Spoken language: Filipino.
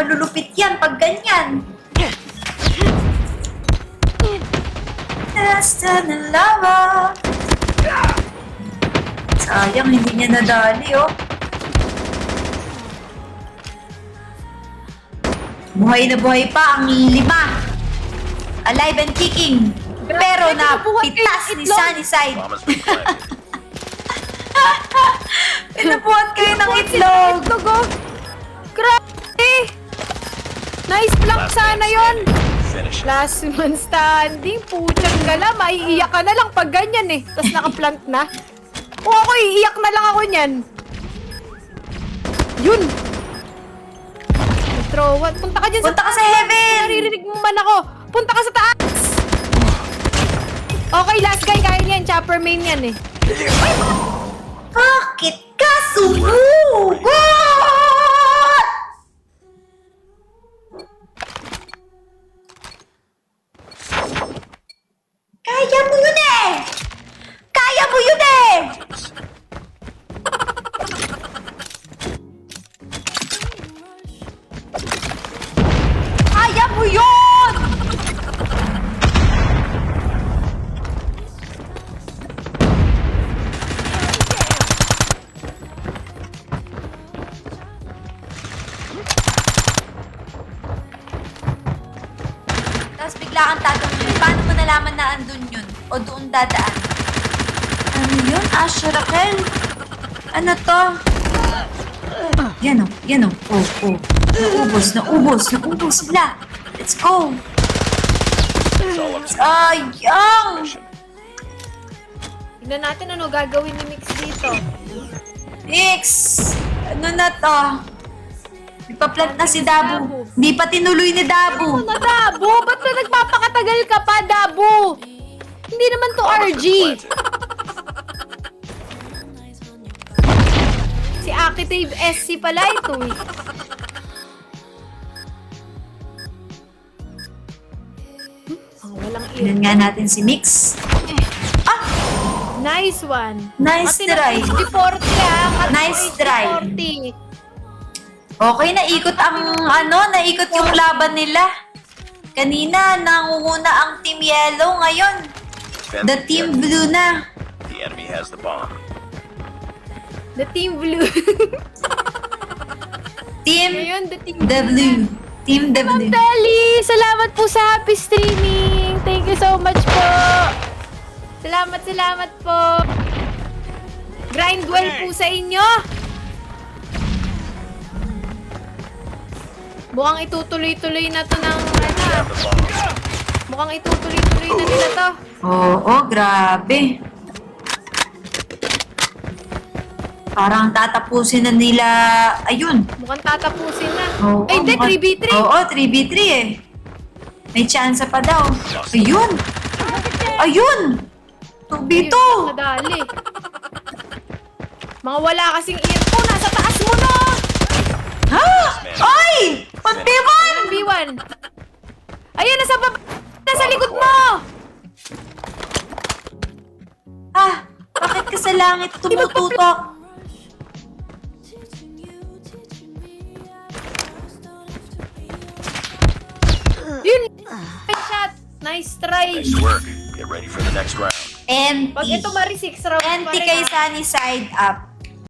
malulupit yan pag ganyan. Nasta ng lava. Sayang, hindi niya nadali, oh. Buhay na buhay pa ang 5. Alive and kicking. Pero napitas ni Sunnyside. Pinubuhat kayo ng itlog. oh. Grabe! Nice block sana yun. Last man standing. Putyang gala. Maiiyak ka na lang pag ganyan eh. Tapos nakaplant na. O ako, iiyak na lang ako niyan. Yun. Throw one. Punta ka dyan Punta ka taas. sa heaven. Naririnig mo man ako. Punta ka sa taas. Okay, last guy. Kaya niyan. Chopper main yan eh. Bakit ka sumugot? Kaya mo yun eh! Kaya mo yun eh! Kaya mo yun! Tapos bigla kang tatanungin, paano mo nalaman na andun yun? O doon dadaan? Ano yun? Asha Raquel? Ano to? Yan o, yan o. Oh. Naubos sila. Let's go. Sayang! Tignan natin ano gagawin ni Mix dito. X! Ano na to? Ipaplant na si Dabu. Di pa tinuloy ni Dabu. Ano na, Dabo? Ba't na nagpapakatagal ka pa, Dabo? Hindi naman to RG. Si Active SC pala ito eh. Walang Tignan nga natin si Mix. Nice one. Nice try. 40 ah. Nice try. 40. Okay, naikot yung laban nila. Kanina, nangunguna ang Team Yellow. Ngayon, the Team Blue na. The enemy has the bomb. The Team Blue. Team Ngayon, the Team The Blue. Team The Ma'am Blue. Belly, salamat po sa happy streaming. Thank you so much po. Salamat po. Grind well po sa inyo. Mukhang itutuloy-tuloy na to ng Mukhang itutuloy-tuloy na nila to. Oo, grabe. Parang tatapusin na nila. Ayun. Mukhang tatapusin na. Oo, Ay, hindi, 3v3. Oo, 3v3 eh. May chance pa daw. Ayun. Ayun. 2v2. Ayun, nadali. Mga wala kasing earphone, nasa taas mo na! Ha? Ay! Pag-B1! Ayun, B1. Ayun, nasa likod mo! Ah, bakit ka sa langit tumututok? Yun! Nice shot! Nice try! Nice work. Get ready for the next round. Empty. Pag ito mari 6 rounds pa Empty rin, kay ah. Sunny side up.